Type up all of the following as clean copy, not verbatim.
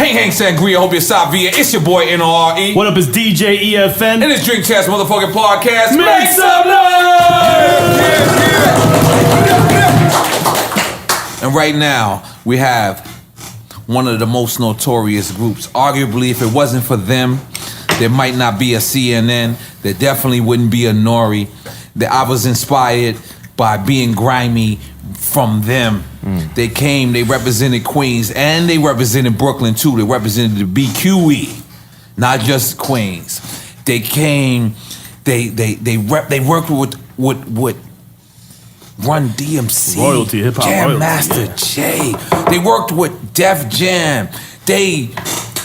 Hang Sangria, hope you're Savia. It's your boy N.O.R.E. What up, it's DJ EFN. And it's Drink Champs motherfucking podcast. Make some noise! And right now, we have one of the most notorious groups. Arguably, if it wasn't for them, there might not be a CNN. There definitely wouldn't be a N.O.R.E. That I was inspired by being grimy from them. They came, they represented Queens, and they represented Brooklyn too. They represented the BQE, not just Queens. They came, they worked with Run DMC, royalty, hip hop, Jam royalty, Master Jay. They worked with Def Jam. They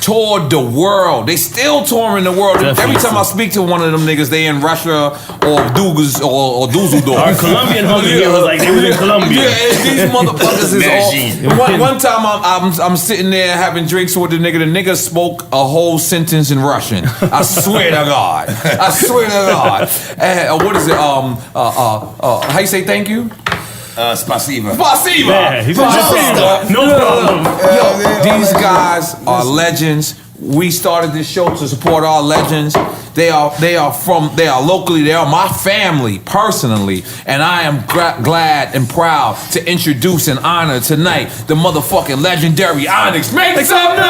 toured the world. They still touring the world. Definitely. Every time I speak to one of them niggas, they in Russia or Dusseldorf. Our Colombian homie here was like, they was in Colombia. Yeah, these motherfuckers is all. One time I'm sitting there having drinks with the nigga spoke a whole sentence in Russian. I swear to God. I swear to God. What is it? How you say thank you? Spasiba. Spasiba. Yeah, he's no problem. Yo, these guys are legends. We started this show to support our legends. They are locally, they are my family personally, and I am glad and proud to introduce and honor tonight the motherfucking legendary Onyx. Make some noise!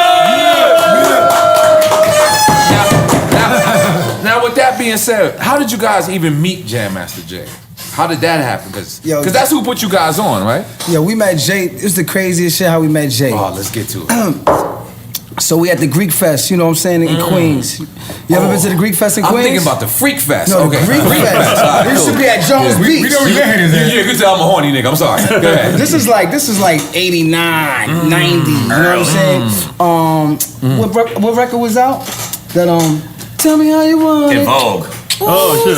Now, with that being said, how did you guys even meet Jam Master Jay? How did that happen? Because that's who put you guys on, right? Yeah, we met Jay. It was the craziest shit how we met Jay. Oh, let's get to it. So we at the Greek Fest, you know what I'm saying, in Queens. You ever been to the Greek Fest in Queens? I'm thinking about the Freak Fest. No, okay. the Greek Fest. We used to be at Jones Beach. We know we met here. Yeah, good tell I'm a horny nigga. I'm sorry. Go ahead. This is like 89, 90. You know what I'm saying? What record was out? That Tell Me How You Want It. In Vogue. Oh shit!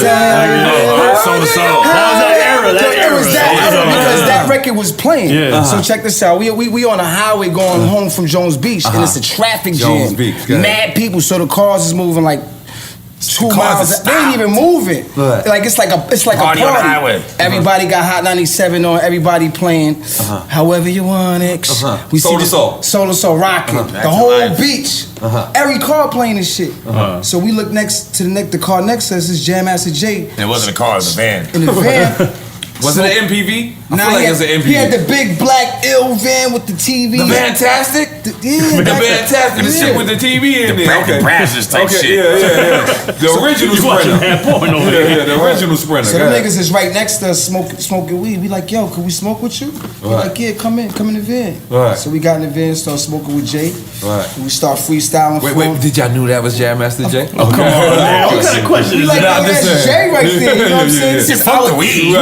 Soul to Soul. That was that era. It was that era because that record was playing. Yeah. So check this out. We on a highway going home from Jones Beach, and it's a traffic Jones jam. Beach, Mad people, so the cars is moving like 2 miles. They ain't even moving. Right. Like it's like a party. On the highway. Everybody got Hot 97 on. Everybody playing. However You Want It. We Soul to see Soul to Soul rocking. The whole beach. Every car playing this shit. So we look next to the car next to us is Jam Master Jay. It wasn't a car, it was a van. In the van. Was it an MPV? I Nah, feel like it was an MPV. he had the big black ill van with the TV. The Fantastic? The Fantastic. The shit with the TV in there. Okay. Brasses type shit. Yeah. The original You watching Sprinter. that porn over there? Yeah, the original Sprinter. So the niggas is right next to us smoking weed. We like, yo, can we smoke with you? We like, yeah, come in the van. Right. So we got in the van, started smoking with Jay. Right. We start freestyling. Wait, did y'all knew that was Jam Master Jay? Oh, come on, man. What kind of question We is like, that? that's Jay right there. You know what I'm saying? This is Fuck the weed.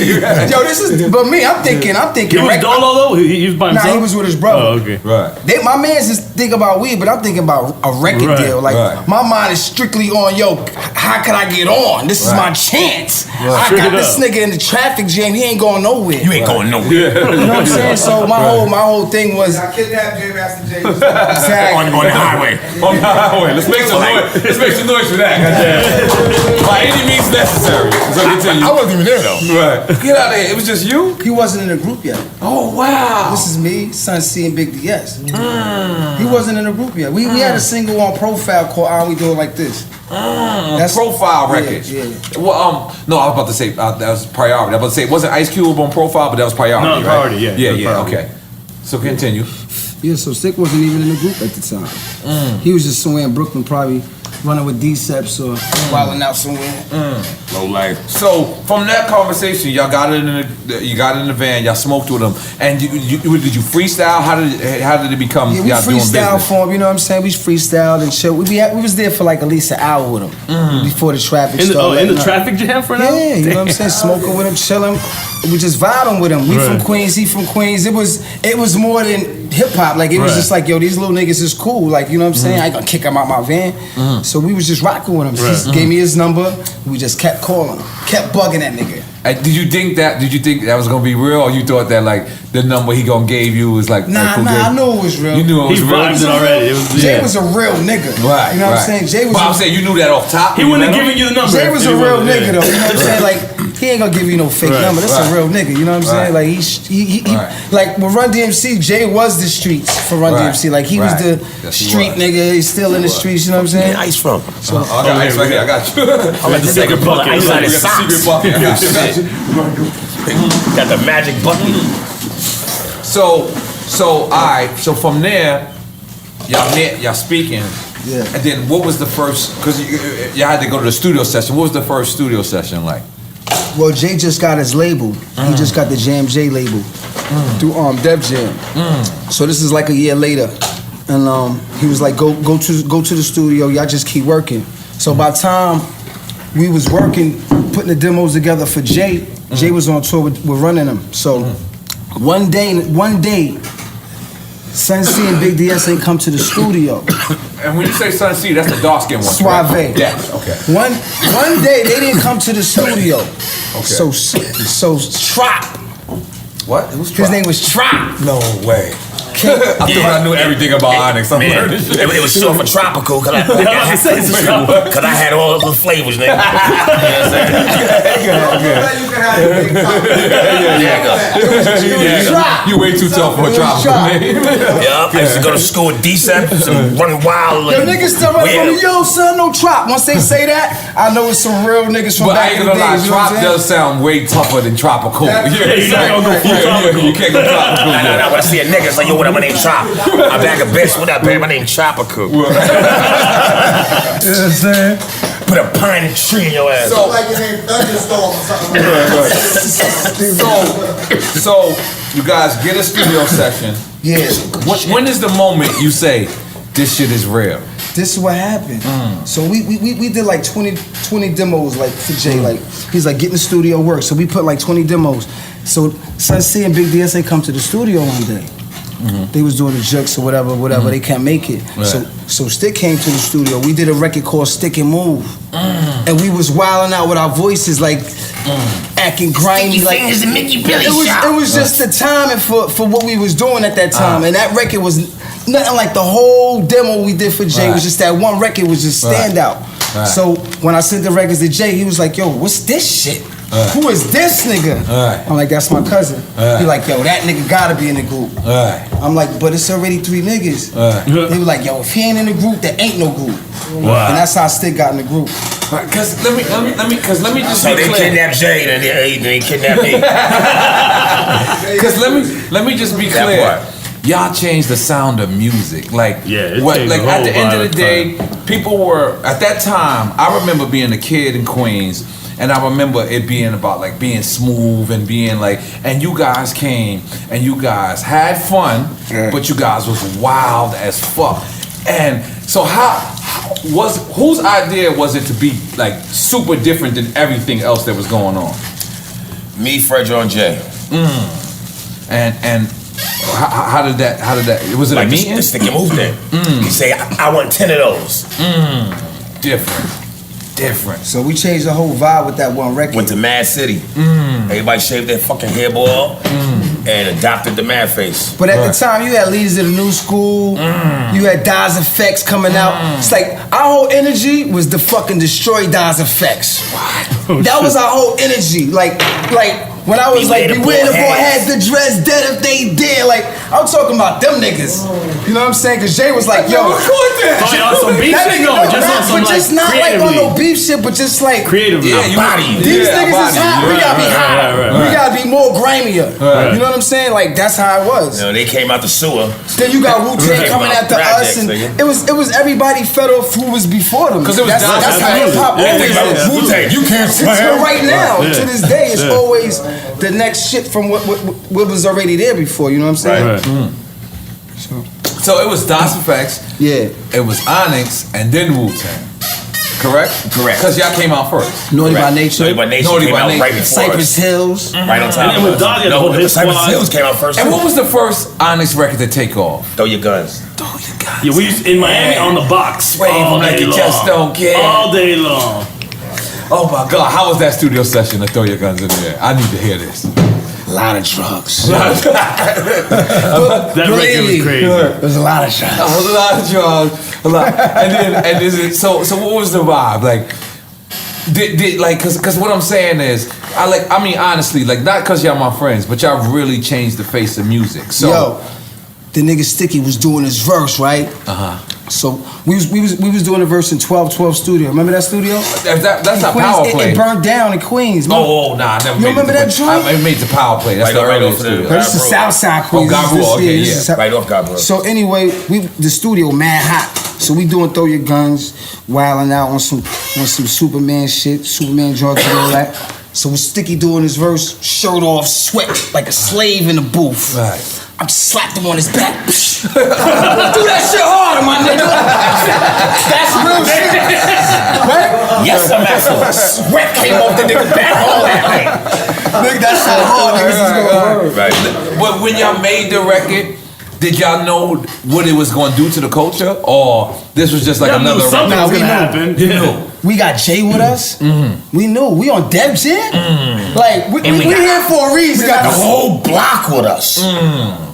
Yo, this is, but me, I'm thinking. He was dolo though? He was by himself? Nah, he was with his brother. Oh, okay. Right. My man's just think about weed, but I'm thinking about a record deal. Like my mind is strictly on, yo, how can I get on? This is my chance. I got this nigga in the traffic jam. He ain't going nowhere. You ain't going nowhere. You know what I'm saying? So my whole thing was I kidnapped Jay Master Jay. On the highway. On the highway. Let's make some noise. Let's make some noise for that. By any means necessary. So continue. I wasn't even there though. Right. Get out of here. It was just you? He wasn't in the group yet. Oh, wow. This is me, Son C, and Big DS. He wasn't in the group yet. We had a single on Profile called We Do It Like This. That's Profile Records. Yeah. Well, no, I was about to say that was Priority. I was about to say it wasn't Ice Cube on Profile, but that was Priority. No, right? Priority, yeah. Yeah, okay. So continue. Yeah, so Stick wasn't even in the group at the time. He was just somewhere in Brooklyn, probably running with D-Ceps or wilding out somewhere. Low life. So from that conversation, y'all got it in the van. Y'all smoked with him, and did you freestyle? How did it become? Yeah, we y'all doing freestyle business? for him. You know what I'm saying? We freestyled and shit. We was there for like at least an hour with him before the traffic started. In the traffic jam for now? Yeah, you know what I'm saying? Smoking with him, chilling. We just vibing with him. We from Queens, he from Queens. It was more than hip hop. Like it was just like, yo, these little niggas is cool. Like, you know what I'm saying? I ain't gonna kick him out my van. So we was just rocking with him. He gave me his number. We just kept calling him, kept bugging that nigga. Did you think that was gonna be real, or you thought that like the number he gonna gave you was like Nah, I knew it was real. You knew it was He real. vibed it already. Jay was a real nigga. Right. You know what I'm saying? Jay was. But I'm saying you knew that off top. He wouldn't have given you the number. Jay was a real nigga though. You know what I'm saying? Like he ain't gonna give you no fake number. That's a real nigga. You know what I'm saying? Like he like with Run DMC, Jay was the streets for Run DMC. Like he was the street nigga. He's still in the streets. You know what I'm saying? Where ice from? So I got ice right here. I got you. I'm at the second bucket. Ice out his socks. Secret bucket. I got you. Got the magic bucket. So alright. So from there, y'all met, y'all speaking. Yeah. And then what was the first? Because y'all had to go to the studio session. What was the first studio session like? Well, Jay just got his label. He just got the Jam J label through Def Jam. So this is like a year later, and he was like, "Go to the studio. Y'all just keep working." So by the time we was working, putting the demos together for Jay, Jay was on tour with Running them. So one day, Sun C and Big DS ain't come to the studio. And when you say Sun C, that's the dark skin one. Suave. Right? Yeah. Okay. One day they didn't come to the studio. Okay. So Trop. What? Who's His name was Trop. No way. I thought I knew everything about Onyx. I'm Man, learning shit. it was short for tropical because I had all the flavors, nigga. You way too tough for a tropical name. Yeah, I used to go to school with D-Sep, running wild. Yo, niggas still run from me, yo, son, no Trop. Once they say that, I know it's some real niggas from But I back ain't in the gonna lie, days. You know what Trop I'm saying? does sound way tougher than tropical. you're not gonna go full tropical. You can't go tropical. Nah, when I see a nigga, it's like, yo, what up, my name Chop. I bag a bitch, what up, babe? My name Tropical. You know what I'm saying? Put a pine and tree in your ass. So, like your name Thunderstorm or something. so you guys get a studio session. Yeah. When is the moment you say, this shit is real? This is what happened. So we did like 20 demos like for Jay. Like he's like, get in the studio work. So we put like 20 demos. So Sun C and Big DS, they come to the studio one day. They was doing the jukes or whatever. They can't make it. Right. So Stick came to the studio. We did a record called Stick and Move, and we was wilding out with our voices, like acting grimy, like Fingers and Mickey Billy it was just the timing for what we was doing at that time, and that record was nothing like the whole demo we did for Jay. It was just that one record was just stand out. Right. So when I sent the records to Jay, he was like, "Yo, what's this shit? Who is this nigga?" I'm like, "That's my cousin." He like, "Yo, that nigga gotta be in the group." I'm like, "But it's already 3 niggas." They were like, "Yo, if he ain't in the group, there ain't no group." And that's how Stick got in the group. Cause let me just So be they clear. kidnapped Jay and they kidnapped me. Cause let me just be clear. Y'all changed the sound of music. Like it what? changed Like the at the whole end of vibe the day, people were at that time. I remember being a kid in Queens, and I remember it being about like being smooth and being like. And you guys came and you guys had fun, but you guys was wild as fuck. And so whose idea was it to be like super different than everything else that was going on? Me, Fredro, and Jay. And how did that? Was it Like a meeting? the Stick and Move thing. He say, I want 10 of those. Different. So we changed the whole vibe with that one record. Went to Mad City. Everybody shaved their fucking hairball and adopted the Mad face. But at the time, you had Leaders of the New School. You had Daz Effects coming out. It's like our whole energy was to fucking destroy Daz Effects. That was our whole energy. Like when I was like, beware the boy had the dress dead if they did. Like I'm talking about them niggas. You know what I'm saying? Cause Jay was like, yo, Oh, y'all some beef shit? No, just on some like just not like on no creatively. beef shit, but just like Creatively. these niggas is hot. We gotta be hot. Right. We gotta be more grimier. You know what I'm saying? Like that's how it was. You know, they came out the sewer. Then you got Wu-Tang coming after us, and it was everybody fed off who was before them. 'Cause it was that's how hip hop always is. Wu-Tang, you can't Till slam. right now, to this day, it's always the next shit from what was already there before. You know what I'm saying? So it was DOS Effects. Yeah. It was Onyx and then Wu-Tang. Correct? Correct. Because y'all came out first. Naughty by Nature. Naughty by Nature Naughty came by out Nature. right before Cypress us. Hills. Right on top. And then with Dog, you had the whole hip Cypress squad. Hills came out first. And too. what was the first Onyx record to take off? Throw your guns. Yeah, we used in Miami on the box. Wave all like day you long. just don't care. All day long. Oh my God, how was that studio session to throw your guns in there? I need to hear this. A lot of drugs. That record was crazy. There's a lot of drugs. A lot of drugs, a lot. And then so what was the vibe? Like Did like, cause what I'm saying is, I mean honestly, like not cause y'all my friends, but y'all really changed the face of music. So, yo, the nigga Sticky was doing his verse, right? So we was doing a verse in 1212 studio. Remember that studio? That's not Power Play. It burned down in Queens. Oh, nah, I never. You remember that joint? I made the Power Play. That's the earlier studio. That's the South Side Queens. Oh, Gabriel. Okay, yeah. Right off Gabriel. So anyway, the studio mad hot. So we doing Throw Your Guns, wilding out on some Superman shit, Superman drugs and all that. So with Sticky doing his verse, shirt off, sweat like a slave in the booth. Right. I just slapped him on his back. Do that shit harder, my nigga. That's real shit. Right? Yes, I'm asking. Sweat came off the nigga's back, all that. Nigga, that's so hard. Niggas is gonna hurt. Right. But when y'all made the record, did y'all know what it was going to do to the culture, or this was just like Y'all knew another? something was we gonna knew. happen. Yeah. We got Jay with us. We knew. We on Dev shit. Like, we here for a reason. We got the whole block with us.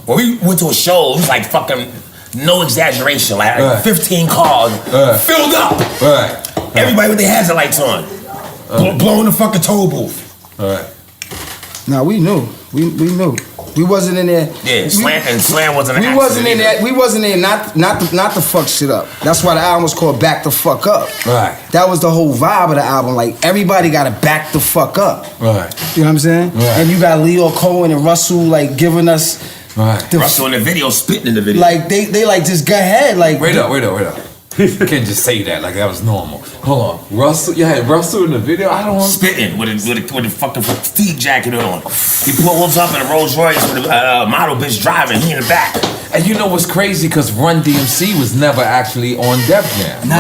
When we went to a show, it was like fucking, no exaggeration, like 15 cars filled up. Everybody with their hazard lights on. Blowing the fucking toll booth. Nah, we knew. We knew. We wasn't in there. Yeah, Slam wasn't an We accident wasn't in either. there. We wasn't in not to fuck shit up. That's why the album was called Back the Fuck Up. Right. That was the whole vibe of the album. Like, everybody got to back the fuck up. Right. You know what I'm saying? Right. And you got Leo Cohen and Russell like giving us. Right. Russell in the video, spitting in the video. Like they like just go ahead. Like Wait up. You can't just say that like that was normal. Hold on, Russell. You had Russell in the video. I don't want spitting with a fucking fatigue jacket on. He pulls up in a Rolls Royce with a model bitch driving. He in the back. And you know what's crazy? Because Run DMC was never actually on Def Jam. Nah.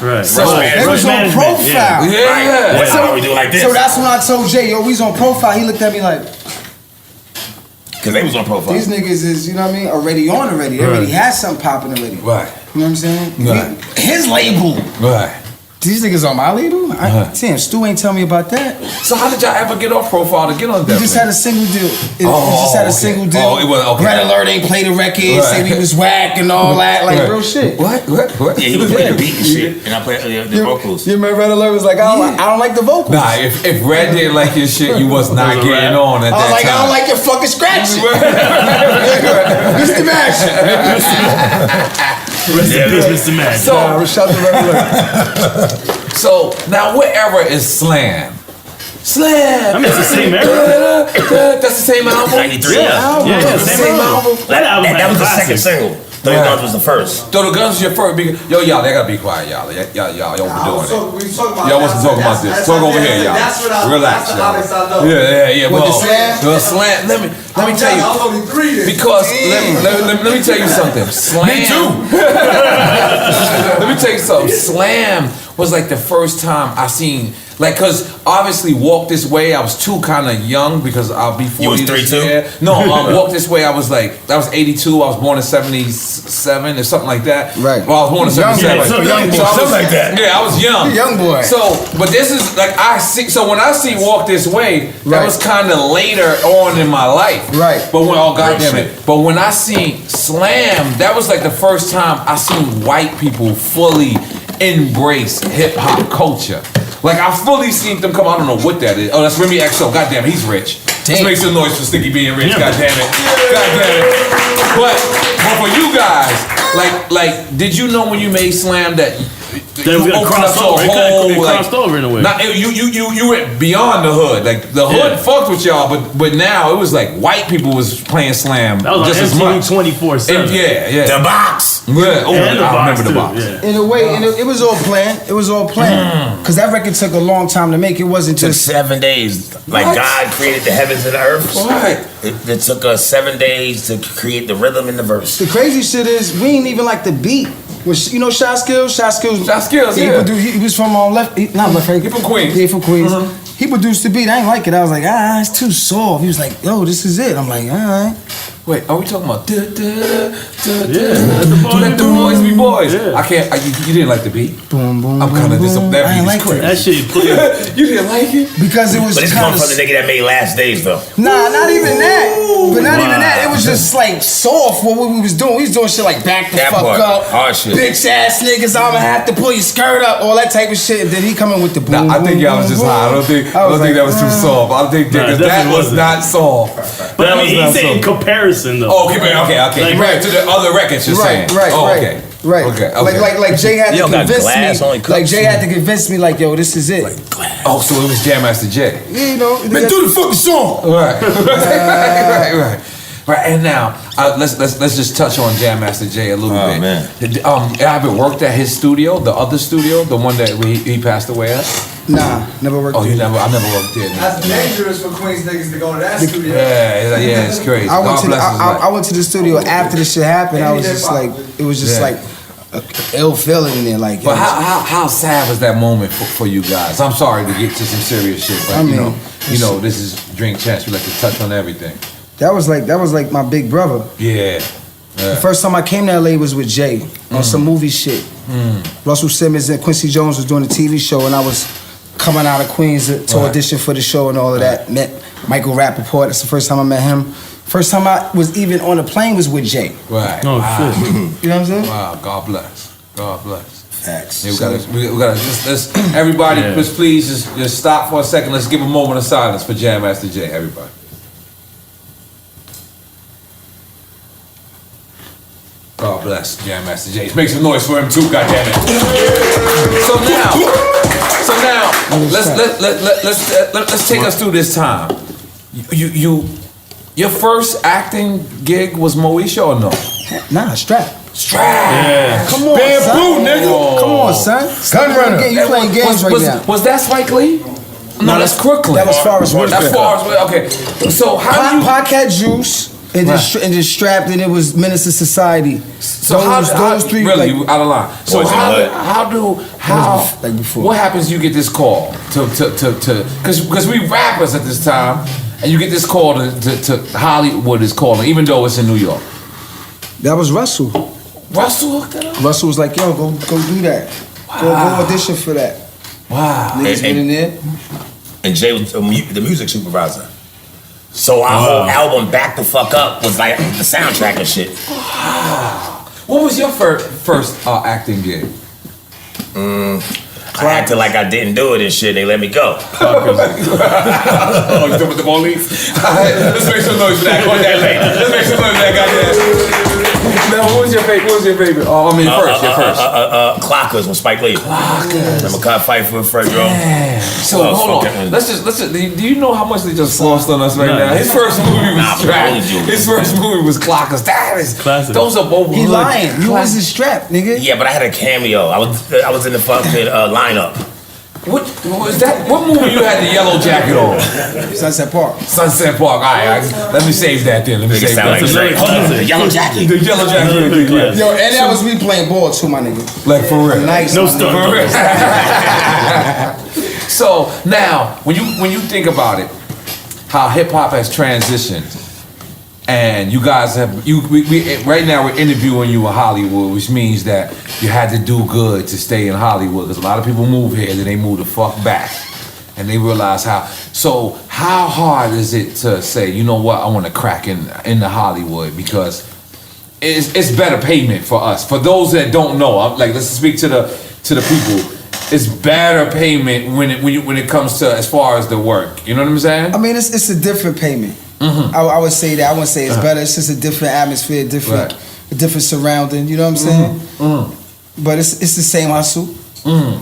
Right. So they was on Profile. Yeah. Right. So we do like this. So that's when I told Jay, yo, we's on Profile. He looked at me like, because they was on Profile. these niggas is, you know what I mean, already on already. They already had something popping already. Right. You know what I'm saying? Right. His label. Right. These niggas on my label? Damn, Stu ain't tell me about that. So how did y'all ever get off Profile to get on Def We just Jam? had a single deal. It just had a single deal. Oh, it was okay. Red Alert ain't play the record, say we was whack and all that, like real shit. What? Yeah, he was playing the beat and shit, and I played the vocals. You remember Red Alert was like, I don't like the vocals. Nah, if Red didn't like your shit, you was not getting on at I was that like, time. I don't like your fucking scratching. Mr. Mash. Rest in peace, Mr. Mash. So, shout to Red Alert. So now, what era is Slam? Slam. I mean, it's the same era. That's the same album. 93. Yeah, the same album. That album That was the second classics. single. Throw Your Guns was the first. Throw the Guns was your first. Yo, y'all, they gotta be quiet, y'all. Y'all overdoing it. We talking about Y'all wasn't talking about this. Talk over here, y'all. That's what I. Relax, That's the y'all. Onyx I know. Yeah. What, Well, the Slam? the Slam. Let me tell you. I'm only 3 then. Because let me tell you something. Slam. Me too. Let me tell you something. Slam was like the first time I seen, like, cause obviously Walk This Way, I was too kind of young because I'll be 40 You was this 32? year. No, Walk This Way, I was 82. I was born in 77 or something like that. Right. Well, I was born in 77. so young boy. I was- Something like that. Yeah, I was young. Young boy. So, but this is like so when I see Walk This Way, that Right. was kind of later on in my life. Right. But when But when I seen Slam, that was like the first time I seen white people fully embrace hip hop culture. Like I fully seen them come. I don't know what that is. Oh, that's Remy XO. Goddamn, he's rich. Let's make some noise for Sticky being rich. Yeah. Goddamn it. Goddamn it. But for you guys, like, did you know when you made Slam that? Then we got crossed over. It crossed over in a way. You went beyond the hood. Like the hood fucked with y'all, but now it was like white people was playing Slam That was just as on much. MTV 24/7. Yeah. The Box. Yeah. Oh, And the I box remember the too, box. yeah. In a way, and it was all planned. It was all planned. Because that record took a long time to make. It wasn't Took just 7 days. Like What? God created the heavens and the earth. Right. It took us 7 days to create the rhythm in the verse. the crazy shit is we ain't even like the beat. Which, you know, Shot Skills. Shot Skills, He, yeah. he was from not left. He from Queens. Yeah, he from Queens. He produced the beat. I ain't like it. I was like, it's too soft. He was like, yo, this is it. I'm like, all right. Wait, are we talking about let the boys be boys? Yeah. I can't. You didn't like the beat? Boom, boom, I'm kind of disappointed. I That like beat is That crazy. shit. You didn't like it? because it was But it's kind coming from the nigga that made Last Days though. Nah, not even that. But not even that. It was just like soft what we was doing. We was doing shit like back the That fuck part, up. hard shit. Bitch ass niggas, I'ma have to pull your skirt up, all that type of shit. And then he coming with the boom. Nah, I think boom, y'all was just boom, high. I don't think that was too soft. I think that definitely was wasn't. not soft. But I That mean, was not he's saying in soft. comparison though. Oh, okay. Like, Compared to the other records, you're saying. Right, Oh, right, okay. right. Okay. Like Jay had You to don't got convince glass, only me. cups. Like Jay had to convince me, like, yo, this is it. Oh, so it was Jam Master Jay. Yeah, you know, Man, do the fucking song. Right. Right. And now let's just touch on Jam Master Jay a little bit. Man. Have you worked at his studio, the other studio, the one that he passed away at? Nah, never worked. Oh, there. I never worked there. That's dangerous for Queens niggas to go to that studio. Yeah, it's crazy. I went God to bless his life. I went to the studio after this shit happened. I was just like, it was just like a ill feeling in there. Like, But yo, how sad was that moment for you guys? I'm sorry to get to some serious shit, but I mean, you know, this is Drink Champs. We like to touch on everything. that was like my big brother. Yeah. The first time I came to LA was with Jay on some movie shit. Russell Simmons and Quincy Jones was doing a TV show, and I was coming out of Queens to audition for the show and all of that. Met Michael Rappaport. That's the first time I met him. First time I was even on a plane was with Jay. Right. Oh shit. You know what I'm saying? Wow. God bless. God bless. Facts. Yeah, we gotta let's everybody please just stop for a second. Let's give a moment of silence for Jam Master Jay, everybody. God bless Jam Master Jay. Make some noise for him too, goddammit. So now let's take us through this time. Your first acting gig was Moesha or no? Nah, strap. Yeah. Come on, son. Nigga. Come on, son. Gunrunner. You playing games right now. Was that Spike Lee? No, that's Crooklyn. That was Forrest That's Whitaker. Forrest Whitaker. Okay. So how do you? Pac had Juice and just strapped, and it was Menace to Society. So those three like, really you out of line. So Boys in the how like before. what happens? You get this call to because we rappers at this time, and you get this call to Hollywood is calling, even though it's in New York. that was Russell. Russell hooked it up. Russell was like, yo, go do that. Go audition for that. Wow. Niggas went in there. And Jay was the music supervisor. So our whole album, Back the Fuck Up, was like the soundtrack and shit. What was your first acting gig? I acted like I didn't do it and shit. They let me go. Oh, you done with the police? Let's make some noise for that. Go that late. Let's make some noise for that goddamn. Now, what was your favorite? Oh, I mean, your first. Clockers with Spike Lee. Clockers. Remember Cut Fight for Fredro? Yeah. So Oh, hold fucking- on. Let's just. Do you know how much they just lost on us right now? His first movie was Nah, Strap. I told you. His first movie was Clockers. That is Classic. Those are both. He good lying. You was classic- his strap, nigga. Yeah, but I had a cameo. I was in the fucking lineup. What was that? What movie you had the yellow jacket on? Sunset Park. Sunset Park. All right, let me save that then. Let me Nigga save sound that. like Drake. Hold on, the yellow jacket. The yellow jacket. Yeah. Yo, and that was me playing ball too, my nigga. Like for real. Nice. No my nigga. stunt. So now, when you think about it, how hip hop has transitioned, and you guys have we right now we're interviewing you in Hollywood, which means that you had to do good to stay in Hollywood because a lot of people move here, then they move the fuck back, and they realize how. So how hard is it to say, you know what, I want to crack into Hollywood because it's better payment for us. For those that don't know, like let's speak to the people. It's better payment when it comes to as far as the work. You know what I'm saying? I mean, it's a different payment. I would say that. I wouldn't say it's better. It's just a different atmosphere, a different surrounding. You know what I'm saying? But it's the same hustle,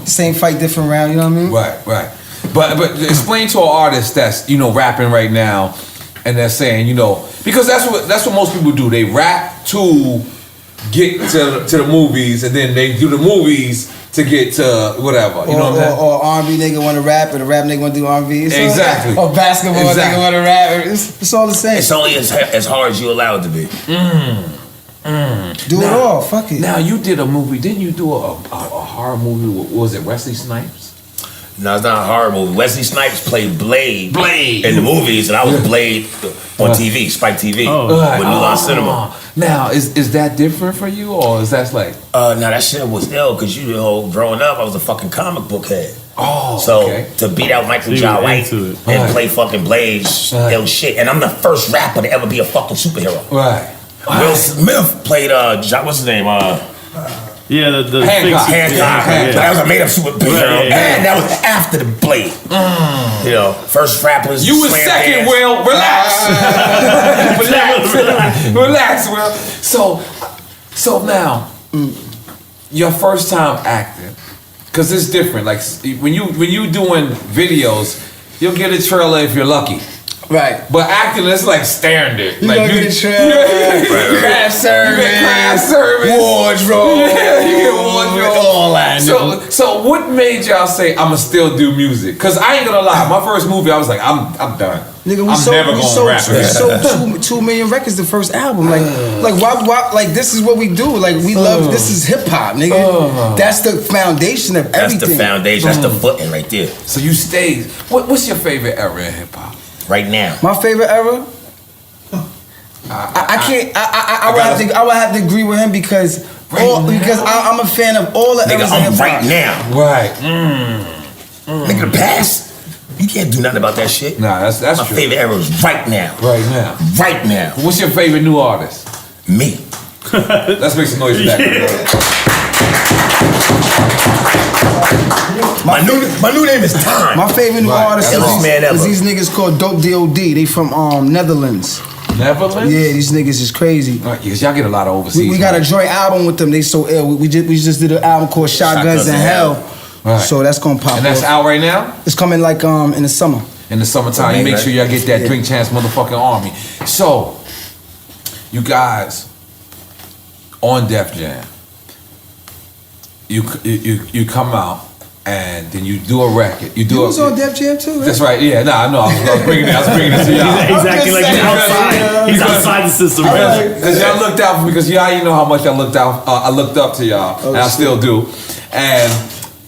same fight, different round. You know what I mean? Right. But explain to an artist that's rapping right now, and they're saying because that's what most people do. They rap to get to the movies, and then they do the movies to get to whatever. You know what I'm saying? Or R&B nigga want to rap, and a rap nigga want to do R&B. Exactly. Or basketball nigga want to rap. It's all the same. It's only as hard as you allow it to be. Do it all. Fuck it. Now you did a movie. Didn't you do a horror movie? What was it, Wesley Snipes? No, it's not a horror movie. Wesley Snipes played Blade in the movies, and I was Blade on TV, Spike TV, with New Line Cinema. Now, is that different for you, or is that like? No, that shit was ill because you know, growing up, I was a fucking comic book head. Oh, so okay. to beat out Michael Jai White and play fucking Blade, ill shit. And I'm the first rapper to ever be a fucking superhero. Right. Will Smith played what's his name? Yeah, the Hancock. Yeah. That was a made up superhero, and that was after the Blade. You know, first rappers. You was second, Will. Relax. Relax, Will. So now, your first time acting, because it's different. Like when you doing videos, you'll get a trailer if you're lucky. Right. But acting, it's like standard. You like gonna get a trailer, craft service, wardrobe. Yeah, you get wardrobe. All that. So what made y'all say I'ma still do music? Cause I ain't gonna lie, my first movie I was like, I'm done. Nigga, I'm we sold 2 million records the first album. Like why like this is what we do. Like we love this is hip hop, nigga. That's the foundation of everything. That's the foundation. That's the footing right there. So you stayed. What's your favorite era in hip hop? Right now. My favorite era? I can't. I would have to agree with him because I'm a fan of all the eras of hip hop. Right now. Right. Nigga, the past. You can't do nothing about that shit. Nah, that's my true. favorite era is right now. Right now. Right now. What's your favorite new artist? Me. Let's make some noise for that. My new name is Time. My favorite new artist is these niggas called Dope D.O.D. They from Netherlands. Netherlands? Yeah, these niggas is crazy. Because y'all get a lot of overseas. We got a joint album with them. They so ill. We just did an album called Shotguns in Hell. Right. So that's gonna pop. And that's up. out right now? It's coming like in the summer. In the summertime, you make sure y'all get that Drink Champs motherfucking army. So, you guys on Def Jam, you come out and then you do a record. You was on Def Jam too, right? That's right. Yeah, I know. I was bringing it to y'all. Exactly, like he's outside. He's outside the system. Because y'all looked out for me. Because y'all, you know how much I looked out. I looked up to y'all, and I still do. And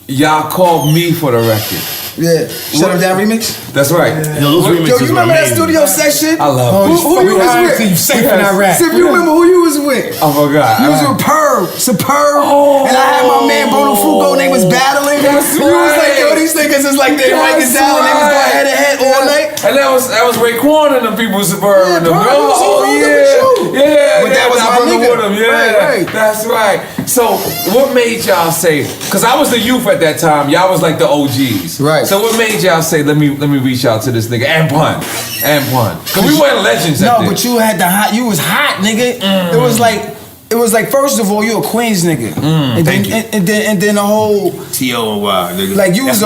y'all called me for the record. Yeah, Shut Up Down remix. That's right. Those remixes you remember that studio session? I love it. Who you was with? You safe in that rap. Sip, you remember who you was with? I forgot. You was with Superb, and I had my man Bruno Fugo. They was battling. That's We was like, right. yo, these niggas is like they Mike and down, and they was going head to head all night. And that was Raekwon and the people Superb. Yeah, But that was my nigga. With him. Yeah, Right. That's right. So what made y'all say? Because I was the youth at that time. Y'all was like the OGs. Right. So what made y'all say? Let me reach out to this nigga and pun. Because we weren't legends. No, but you had the hot. You was hot, nigga. It was like first of all, you a Queens nigga, and then the whole T.O.Y. nigga. like you was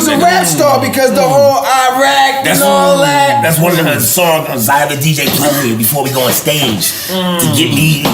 a rap star because the whole Iraq and all that. That's one of the songs I have the DJ play before we go on stage to get me.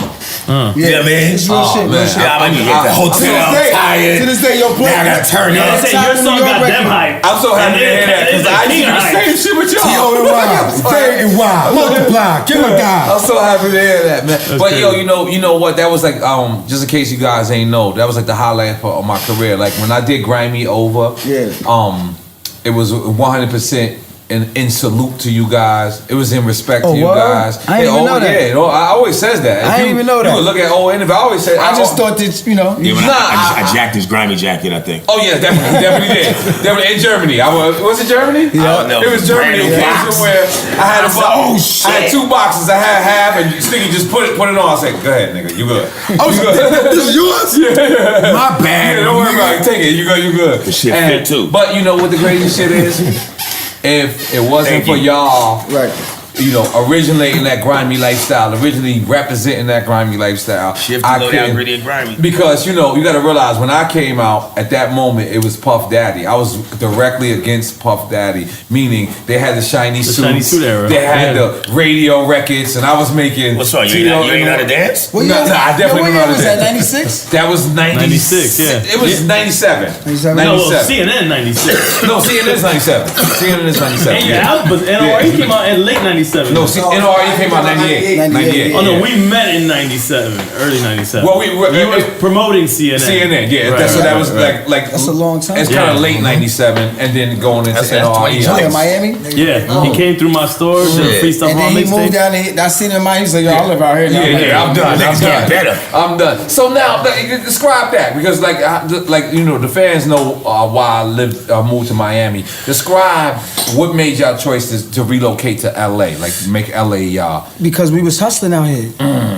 Yeah, You know what I mean? It's real shit. Real shit. Yeah, I mean, at the hotel, tired. To this day, yo, play. Now I gotta turn I up. say your song got them hype. I'm so happy to hear that because I used to do the same shit with y'all. T.O.Y. Multiply, Killer God. I'm so happy to hear that, man. But yo, you know what? That was like just in case you guys ain't know, that was like the highlight of my career. Like when I did Grimy Over, it was 100% in salute to you guys. It was in respect to you guys. I didn't even know that. Yeah, I always says that. I didn't even know that. You would look at old interview. I always say. I just thought that, you know. Yeah, I jacked his grimy jacket, I think. Oh yeah, definitely did. Definitely in Germany. Was it Germany? Yeah, no, it was Germany. Occasion where I had I had 2 boxes. I had half, and Sticky just put it on. I said, "Go ahead, nigga, you good." This is yours? Yeah. My bad. Yeah, don't worry about it. Take it. You good. The shit fit too. But you know what the crazy shit is? If it wasn't for y'all, Right. you know, originating that grimy lifestyle, originally representing that grimy lifestyle, Shift I to low down, couldn't- gritty and grimy. Because you know, you got to realize when I came out at that moment, it was Puff Daddy. I was directly against Puff Daddy, meaning they had the shiny suits, shiny suit era. they had the radio records, and I was making. What's wrong? You ain't know how to dance? What No, year? I definitely what know how year to was that? dance. 96? That was 96, yeah. It was 97. 97? No, well, 97. CNN 96. No, CNN is 97. CNN is 97. And your yeah. album, but N.O.R.E. came out in late 97. 97. No, see, N.O.R.E. came out 98. 98. Oh no, we met in 97, early 97. Well, you were promoting CNN. CNN, yeah. Right, So that was like that's a long time. It's kind of late 97, and then going into N.O.R.E. in Miami. Yeah, he came through my store, did a freestyle and then he moved down there. I seen him in Miami. He's like, yo, I live out here now. Yeah, I'm done. Niggas get better. I'm done. So now, describe that because, like you know, the fans know why I moved to Miami. Describe what made y'all choice to relocate to LA, like make LA because we was hustling out here,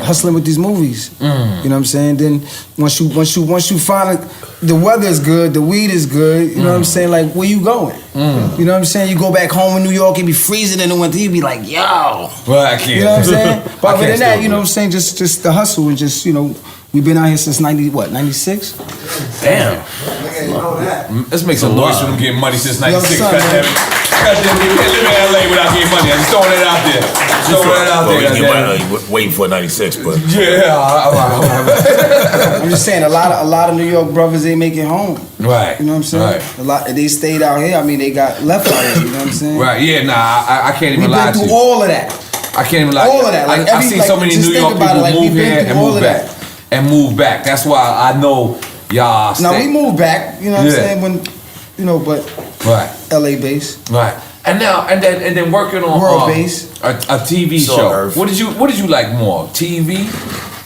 hustling with these movies. You know what I'm saying? Then once you find the weather is good, the weed is good. You know what I'm saying? Like where you going? You know what I'm saying? You go back home in New York, it be freezing in the winter. You be like, yo. Well, I can't. You know what I'm saying? But other than that, you know what I'm saying? Just the hustle and just, you know, we've been out here since 96? Damn. Let's make some noise for them getting money since 96. Yo, son, Goddamn, you can't live in LA without getting money. I'm just throwing it out there. Waiting for 96, but yeah. I'm just saying a lot of New York brothers they make it home. Right. You know what I'm saying? Right. A lot they stayed out here. I mean they got left out here. You know what I'm saying? Right. Yeah. Nah. I can't even lie to you. We've been through all of that. I can't even lie. All of that. Like I've seen so many New York people move here and move back. And move back. That's why I know y'all. Now we moved back. You know what I'm saying? When, you know, but right. LA based. Right. And now and then working on world based a TV show. What did you like more, TV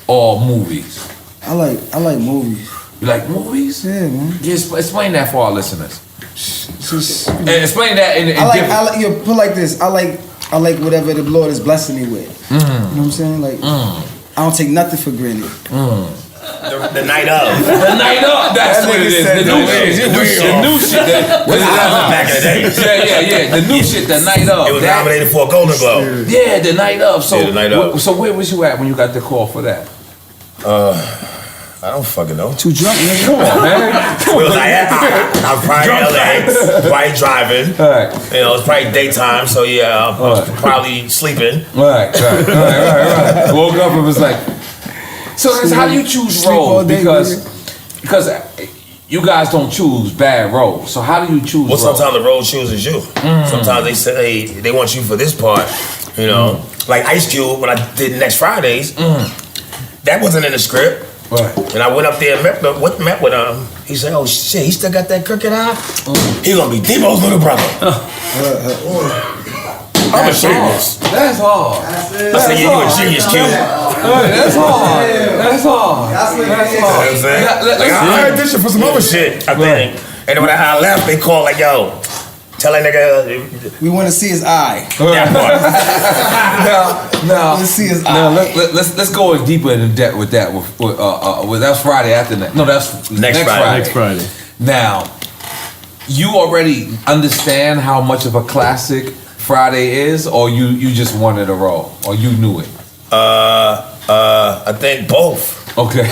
or movies? I like movies. You like movies? Yeah, man. Just explain that for our listeners. Just, and explain that in I like you put like this. I like whatever the Lord is blessing me with. You know what I'm saying? Like I don't take nothing for granted. The night of. The night of. That's what it is. The new shit. The new shit. Back in the day. Yeah. The new shit. The night of. It was nominated for a Golden Globe. Yeah, the night of. So, the night of. So where was you at when you got the call for that? I don't fucking know. Too drunk, nigga. Come on, man. Where was I at? I'm probably in LA, probably driving. Right. You know, it's probably daytime, so yeah, I was probably sleeping. Right. Woke up and was like, so how do you choose roles? Because you guys don't choose bad roles. So how do you choose roles? Sometimes the role chooses you. Sometimes they say they want you for this part. You know, like Ice Cube when I did Next Fridays, that wasn't in the script. Right. And I went up there and met with him. He said, "Oh shit, he still got that crooked eye. He gonna be Debo's little brother." I'm a genius. That's hard. I said, "Yeah, you a genius, Q." That's hard. That's hard. You know what I'm saying? Like, I auditioned for some other shit, I think. And then when I left, they called like, "Yo, tell that nigga we want to see his eye." That part. Now, let's see his eye. Now let's go in deeper in depth with that. With that's Friday after that. No, that's next Friday. Next Friday. Now, you already understand how much of a classic Friday is, or you just wanted a role, or you knew it? I think both. Okay.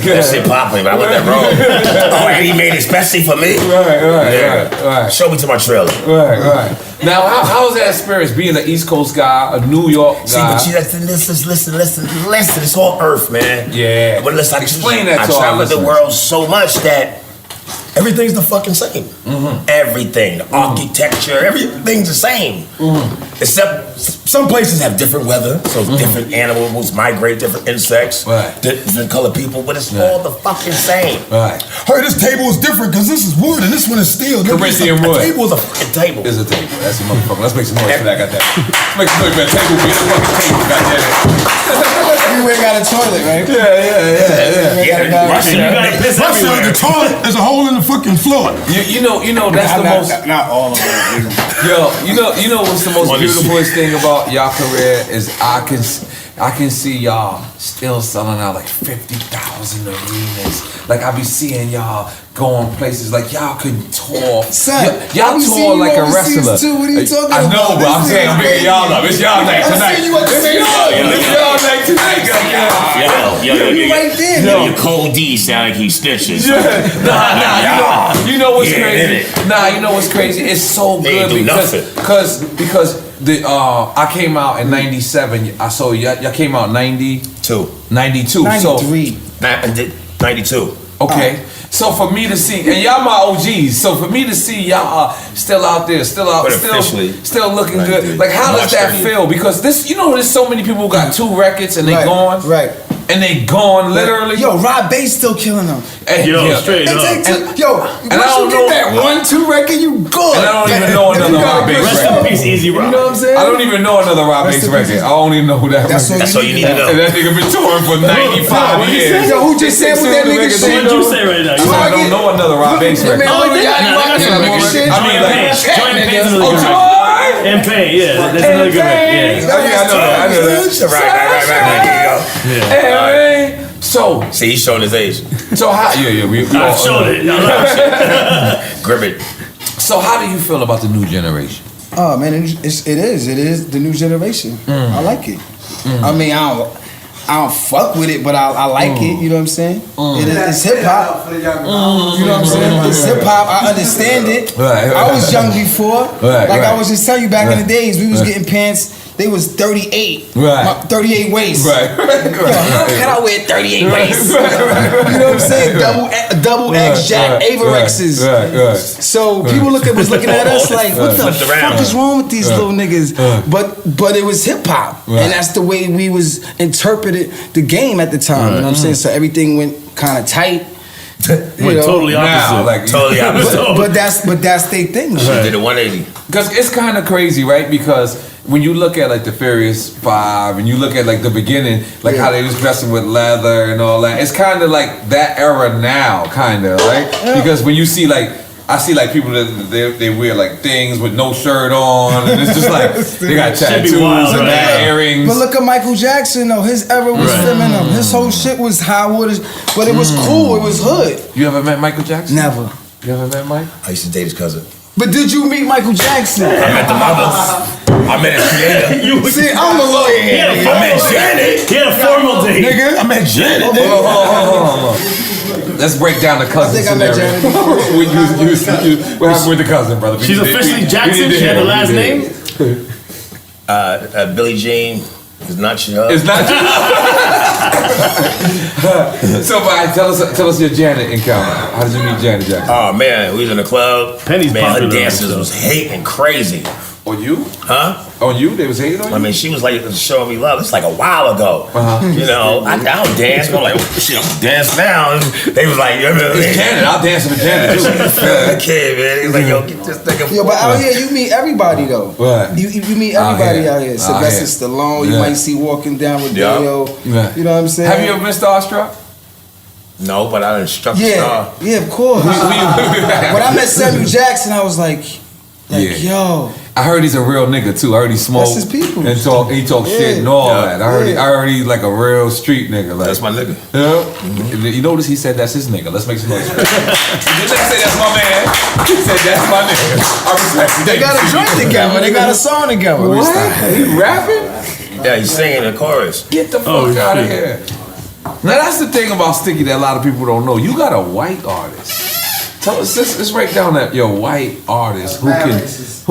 That shit popping, but I let that roll. Oh, and he made it especially for me. Right. Show me to my trailer. Right. Now, how was that experience being an East Coast guy, a New York guy? See, but listen. It's all Earth, man. Yeah. But listen, Explain that to I our traveled the listeners. world so much that everything's the fucking same. Everything, the architecture, everything's the same. Except some places have different weather, so different animals migrate, different insects, different color people, but it's all the fucking same. Right. Hey, this table is different because this is wood and this one is steel. Corinthian wood. A table is a fucking table. It's a table. That's a motherfucker. Let's make some noise for that. Got that. Let's make some noise for that table. Be a fucking table. Goddamn. Everywhere got a toilet, right? Yeah. Russia, the toilet, there's a hole in the fucking floor. You know that's the most. Not all of it. Yo, you know what's the most beautifulest thing about y'all career is I can see y'all still selling out like 50,000 arenas. Like I be seeing y'all going places like y'all can tour. Son, y'all tour like a wrestler. Too. What are you talking I about? know, but I'm saying I'm bringing y'all up. It's y'all night tonight. It's y'all night tonight. Yo, right there. Yo, your cold D sound like he stitches. Nah, you know what's crazy? Nah, you know what's crazy? It's so good because the I came out in 97. I saw y'all came out 92. 92. 93. 92. Okay. So for me to see, and y'all my OGs, so for me to see y'all still out there, still looking good. Like, how does that feel? Because this, there's so many people who got 2 records and they gone. Right. And they gone literally. Yo, Rob Bass still killing them. Straight up. Once you get that 1-2 record, you good. And I don't even know another Rob Bass record. Rest in peace, Easy Rock. You know what I'm saying? I don't even know another Rob Bass record. I don't even know who that That's all you need to know. And that nigga been touring for 95 years. Yo, who just said what that nigga What shit? did you say right now? I don't know another Rob Bass record. And Pain, yeah. That's another good record. Yeah. I know that. Right. So, see, he's showing his age. So how? We I showed it. Grip it. So how do you feel about the new generation? Oh man, it is the new generation. I like it. I mean, I don't fuck with it, but I like it. You know what I'm saying? It's hip hop. You know what I'm saying? It's hip hop. I understand it. I was young before. I was just telling you back in the days, we was getting pants. They was 38. 38 waist. Yo, how can I wear 38 waist? You know what I'm saying? Double X Jack Averexes. So people was looking at us like, what the fuck is wrong with these little niggas? But it was hip hop, and that's the way we was interpreted the game at the time. You know what I'm saying? So everything went kind of tight. Totally opposite. Totally opposite. But that's their thing. She did a 180. Because it's kind of crazy, right? Because when you look at like the Furious 5 and you look at like the beginning, like how they was dressing with leather and all that, it's kind of like that era now, kind of, right? Because when you see like, I see like people that they wear like things with no shirt on, and it's just like they got tattoos and that earrings. But look at Michael Jackson though. His era was feminine. His whole shit was high waters, but it was cool. It was hood. You ever met Michael Jackson? Never. You ever met Mike? I used to date his cousin. But did you meet Michael Jackson? I met the mother. I met his creator. See, I'm the lawyer here. I met Janet. He had a formal date. Nigga, I met Janet. Hold on. Let's break down the cousin scenario. What happened with the cousin, brother? She's officially Jackson. She had the last name. Billie Jean is not your. It's not. So, tell us your Janet encounter. How did you meet Janet Jackson? Oh man, we was in the club. Penny's man, her popular dancers was hating crazy. On you? Huh? On you? They was hating on you? I mean, she was like showing me love. It's like a while ago. You know, I don't dance. I'm like, oh, shit, I'm dance now. They was like, it's Janet. I'll dance with Janet too. Okay, man. He's like, yo, get this nigga. Yo, but out here you meet everybody though. What? You meet everybody out here. Sylvester Stallone, you might see walking down with Dale. You know what I'm saying? Have you ever been starstruck? No, but I done struck Starr. Yeah, of course. When I met Samuel Jackson, I was like, yo. I heard he's a real nigga too. I heard he smoked That's his people. and he talk shit and all that. I heard he's like a real street nigga. Like, that's my nigga. You notice he said that's his nigga. Let's make some noise. He didn't say that's my man. He said that's my nigga. I respect it. They got a joint together. They got a song together. What? He rapping? Yeah, he's singing the chorus. Get the fuck out of here. Now that's the thing about Sticky that a lot of people don't know. You got a white artist. Tell us, let's break down that your white artist who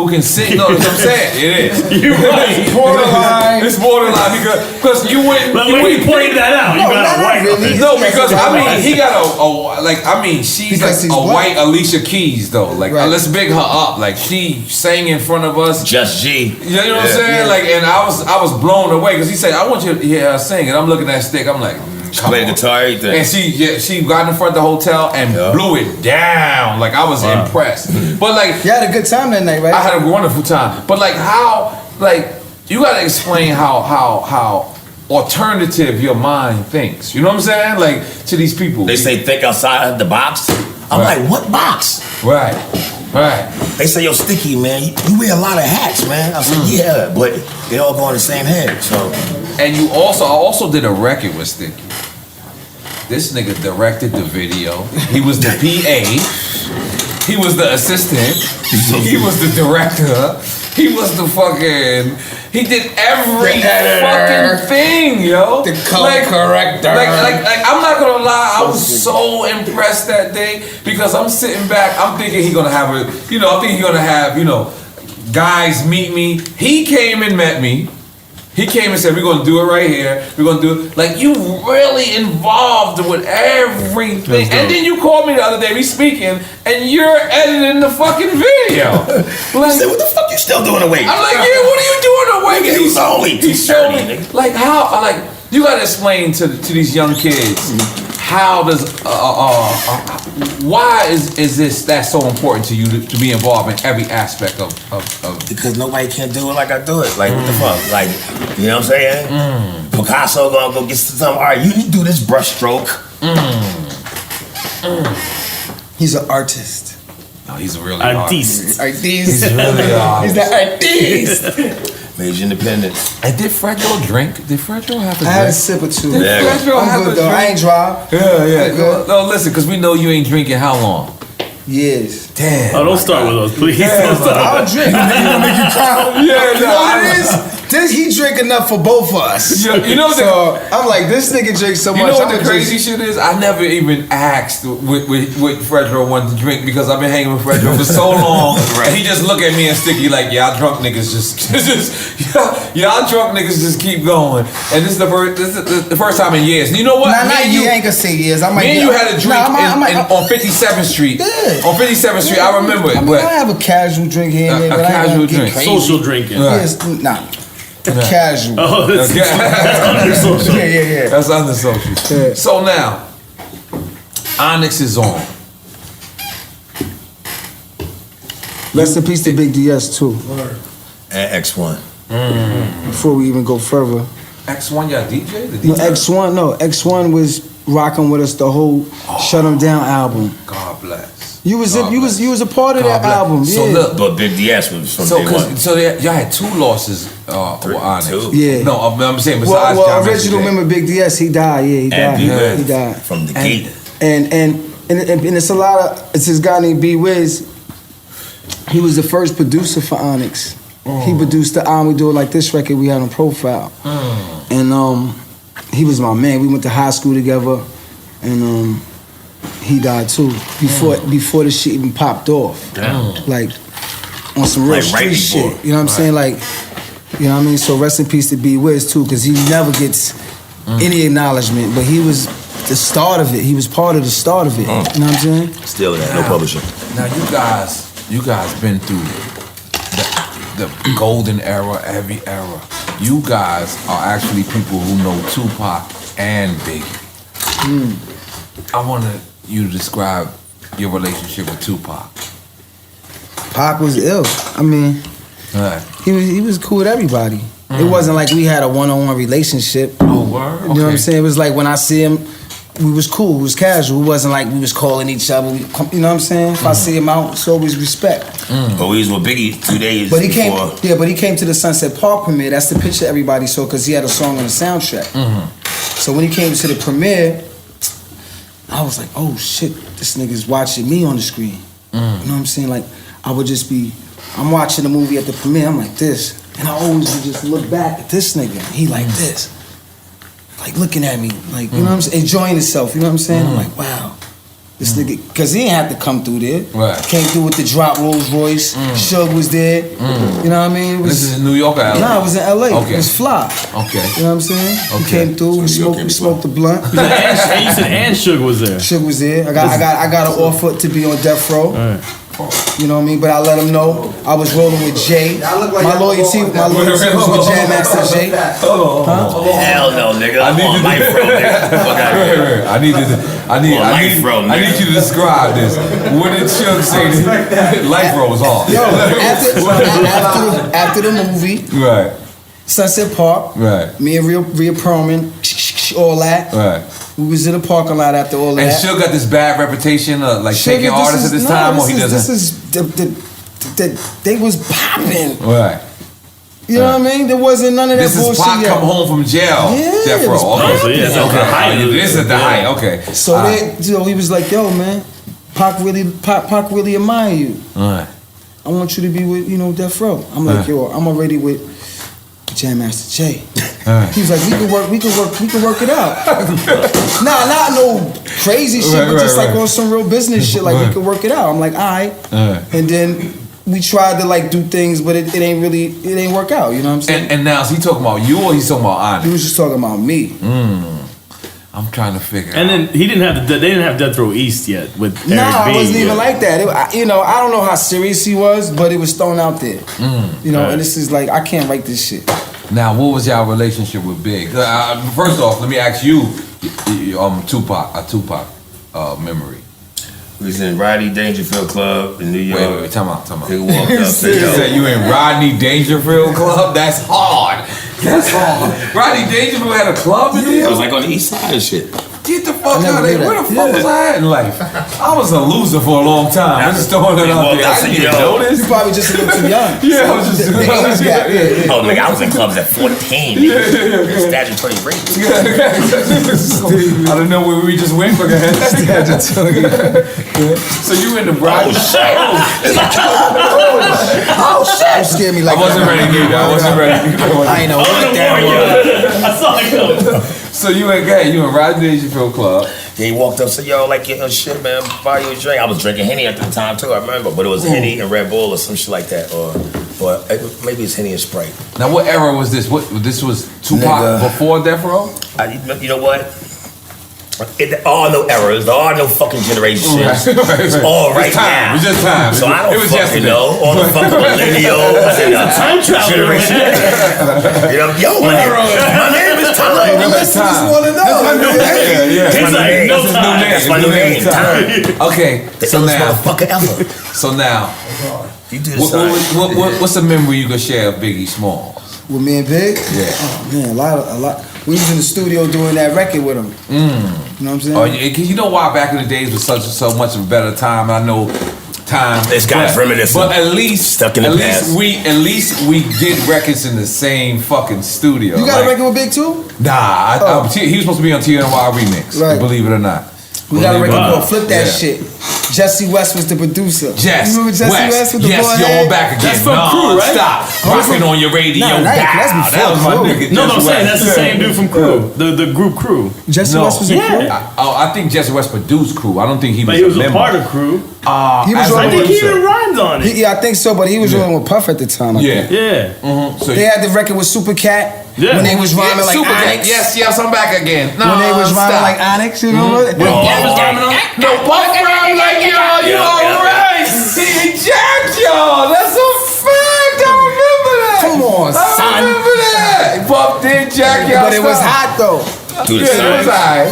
can sing. No, that's what I'm saying. It is. You're right. It's borderline. It's borderline because you went. But when you pointed that out, you got a white artist. No, because I mean he got she's like a white Alicia Keys though. Like let's big her up. Like she sang in front of us. Just G. You know what I'm saying? Like, and I was blown away because he said I want you to hear her sing, and I'm looking at Stick. I'm like. She played guitar, everything. And she got in front of the hotel and blew it down. Like I was impressed. But like you had a good time that night, right? I had a wonderful time. But like how you gotta explain how alternative your mind thinks. You know what I'm saying? Like to these people. They say think outside the box. I'm like, what box? Right. They say, yo, Sticky, man, you wear a lot of hats, man. I said, yeah, but they all go on the same head, so. And I also did a record with Sticky. This nigga directed the video. He was the PA. He was the assistant. He was the director. He was the fucking. He did every fucking thing, yo. The color corrector. Like, I'm not gonna lie, I was so impressed that day because I'm sitting back. I'm thinking he's gonna have guys meet me. He came and met me. He came and said, we're going to do it right here. We're going to do it. Like, you really involved with everything. And then you called me the other day, we speaking, and you're editing the fucking video. Like, what the fuck you still doing awake? I'm like, yeah, what are you doing awake? It was only 2:30. Like, how, like, you got to explain to these young kids, how does, why is this that so important to you to be involved in every aspect of because nobody can do it like I do it. Like, what the fuck? Like, you know what I'm saying? Picasso gonna go get some art. You do this brush stroke. He's an artist. No, he's a really artist. Artist. He's really He's the artist. Major independence. And did Fredro drink? Did Fredro have a drink? I had a sip or two. Did Fredro I'm have good a though. drink? I ain't dry. Yeah. No, listen, because we know you ain't drinking how long? Years. Damn. Oh, don't start with us, please. Don't start. I'll drink. Gonna make you cry. Yeah, You know what it is? He drink enough for both of us. You know so I'm like, this nigga drinks so much. You know what I'm the crazy shit is? I never even asked what Fredro wanted to drink because I've been hanging with Fredro for so long. And he just look at me and sticky like, y'all drunk niggas y'all drunk niggas just keep going. And this is the first time in years. And you know what? Nah, not you ain't gonna say years. I might. Me and you had a drink on 57th Street. Yeah. On 57th Street, I remember it. I mean, I have a casual drink here and there, but I ain't gonna get crazy. Social drinking. Yes, nah. Casual. Oh, that's under social. Yeah. That's under social. Yeah. So now, Onyx is on. Rest in peace to Big DS too. And X1. Before we even go further. X1, y'all DJ? The No, DJ? X1 was rocking with us the whole Shut 'Em Down album. God bless. You was a part of that album. So yeah. look, But Big DS was from day one. So y'all had 2 losses with Onyx. Two. Yeah. No, I'm saying besides well, John original Messenger. member Big DS, he died. Yeah, he died. And B-Wiz He died. from the gate. And it's a lot of, it's this guy named B Wiz. He was the first producer for Onyx. He produced the album We Do It Like This record we had on Profile. And he was my man. We went to high school together. And he died too. Before the shit even popped off. Like on some real Like right street before. shit. You know what I'm saying? Like, you know what I mean? So rest in peace to B Wiz too, because he never gets any acknowledgement. But he was the start of it. He was part of the start of it. You know what I'm saying? Still that, no publishing. Now you guys been through the golden era, every era. You guys are actually people who know Tupac and Biggie. I wanted you to describe your relationship with Tupac. Pac was ill. I mean, he was cool with everybody. It wasn't like we had a one-on-one relationship. Oh, word? You know what I'm saying? It was like when I see him, we was cool. It was casual. It wasn't like we was calling each other. You know what I'm saying? If I see him out, it's always respect. But we was with Biggie 2 days But he before. came to the Sunset Park premiere. That's the picture everybody saw because he had a song on the soundtrack. So when he came to the premiere, I was like, oh shit, this nigga's watching me on the screen. You know what I'm saying? Like, I'm watching the movie at the premiere, I'm like this. And I always would just look back at this nigga. He like this. Like looking at me, like, you know what I'm saying? Enjoying himself, you know what I'm saying? I'm like, wow. This nigga, because he ain't have to come through there. Right. Came through with the drop Rolls Royce. Suge was there. You know what I mean? This is in New York or LA? Nah, it was in LA. Okay. It was fly. Okay. You know what I'm saying? He Okay. came through, we smoked the blunt. And you said and Suge was there. Suge was there. I got an offer to be on death row. You know what I mean? But I let him know I was rolling with Jay. My loyalty was with Jam Master Jay. Hell no, nigga. I'm on life row, nigga. Fuck out here. I need you to describe this. What did Suge say? Life row was hard. Yo, after the movie, Right. Sunset Park, Right. me and Rhea Perlman, all that. Right. We was in the parking lot after all And that. Suge got this bad reputation of like taking artists at this time, or he doesn't. They was popping. Right. You know what I mean? There wasn't none of that This is bullshit Pac yet. come home from jail. Yeah, Death it was row. Oh, so yeah, it's at the height. This is at the height. Okay. So he was like, "Yo, man, Pac really admire you. Alright. I want you to be with Death Row." I'm like, "Yo, I'm already with Jam Master Jay." He was like, "We can work it out." Nah, not no crazy shit, but just like on some real business shit. Like we could work it out. I'm like, "All right," and then we tried to like do things, but it ain't work out. You know what I'm saying? And now is he talking about you or he's talking about Onyx? He was just talking about me. I'm trying to figure And out. then they didn't have Death Row East yet with Eric B. Nah, it wasn't even like that. I don't know how serious he was, but it was thrown out there. And this is like, I can't write this shit. Now, what was y'all relationship with Big? First off, let me ask you, Tupac memory. We was in Rodney Dangerfield Club in New York. Wait, time out. They walked up. You said you in Rodney Dangerfield Club? That's hard. Rodney Dangerfield had a club in New York? I was like on the east side and shit. Get the fuck out of there. Where the fuck was I at in life? I was a loser for a long time. I'm just throwing it out there. I didn't even know this. You probably just a little too young. Yeah, I was just the age gap. Yeah. Oh, nigga, I was in clubs at 14. Statutory rape. I don't know where we just went. So you in the Rodney? Oh shit! Don't scare me like I wasn't ready, dude. I wasn't ready. I ain't know what that was. I saw it go. So you in Rodney Dangerfield Club. Yeah, he walked up and said, yo, like, shit, man, buy you a drink. I was drinking Henny at the time, too, I remember. But it was Henny and Red Bull or some shit like that. Or maybe it's Henny and Sprite. Now, what era was this? This was Tupac before Death Row? You know what? There are no errors. There are no fucking generations. It's all right now. It's just time. So I don't it was fucking yesterday. know. All the fucking millennials and Time traveler. yo, my name is Time. That's want to know. That's my name. no time. That's my new name. Time. Okay, The so illest now, motherfucker ever. so now, You do the sign. what's a memory you could share of Biggie Smalls? With me and Big? Yeah. Oh man, a lot. We was in the studio doing that record with him. You know what I'm saying? Oh, because you know why back in the days was so much of a better time. I know time. This guy's reminiscing. But at least Stuck in the past. At least we did records in the same fucking studio. You got a record with Big too? Nah, he was supposed to be on N.O.R.E. remix. Right. Believe it or not. We got a record called Flip That Yeah. Shit. Jesse West was the producer. Jess, You remember Jesse West with the yes, boy yo, head? I'm back again. That's from Crew, right? Stop. Rocking on your radio. Nah, that's before that was my Crew. nigga. No, Jesse I'm saying West. that's the same dude from Crew, the group Crew. Jesse No. West was in Crew? I think Jesse West produced Crew. I don't think he was But he was a member. part of Crew. He was as a on I think he producer. even rhymed on it. Yeah, I think so, but he was rolling with Puff at the time. I Yeah. think. Yeah. So They had the record with Super Cat Yeah. when they was rhyming like Super Onyx. Yes, I'm back again. No, When they was rhyming stop. like Onyx, you know what? No, Puff rhymed like y'all. You alright? He jacked y'all. That's a fact. I remember that. Come on, I son. remember that. Puff did jack y'all. But it was hot though. Do the Yeah, it sign. was alright.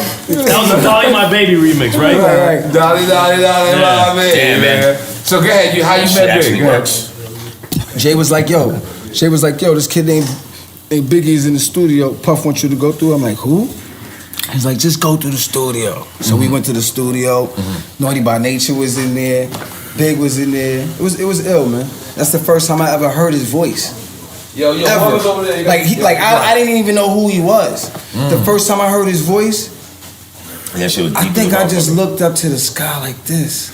That was the Dolly My Baby remix, right? Right. Dolly, my baby. Damn, man. So go ahead. How you Shit met actually Big? Go ahead. works. Jay was like, yo, this kid named Biggie's in the studio. Puff wants you to go through. I'm like, who? He's like, just go through the studio. So we went to the studio. Naughty by Nature was in there. Big was in there. It was ill, man. That's the first time I ever heard his voice. Yo, Ever. mama's over there. I didn't even know who he was. The first time I heard his voice, And that shit was I deep think in the I just motherfucker. looked up to the sky like this.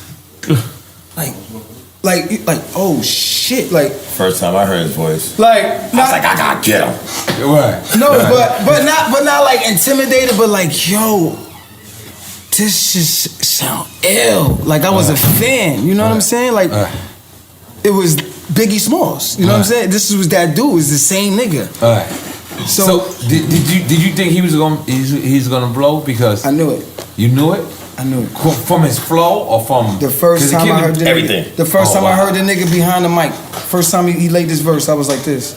like, oh shit. Like, First time I heard his voice. like, I was like, I gotta get him. Right. no, but not like intimidated, but like, yo, this just sound ill. Like I was a fan, you know what I'm saying? Like it was Biggie Smalls, you know what I'm saying? This was that dude, it's the same nigga. All right. So did you think he was gonna blow because I knew it. you knew it I knew it. from his flow or from The first 'cause time I heard the everything. nigga, the first Oh, time wow. I heard the nigga behind the mic, first time he laid this verse, I was like this.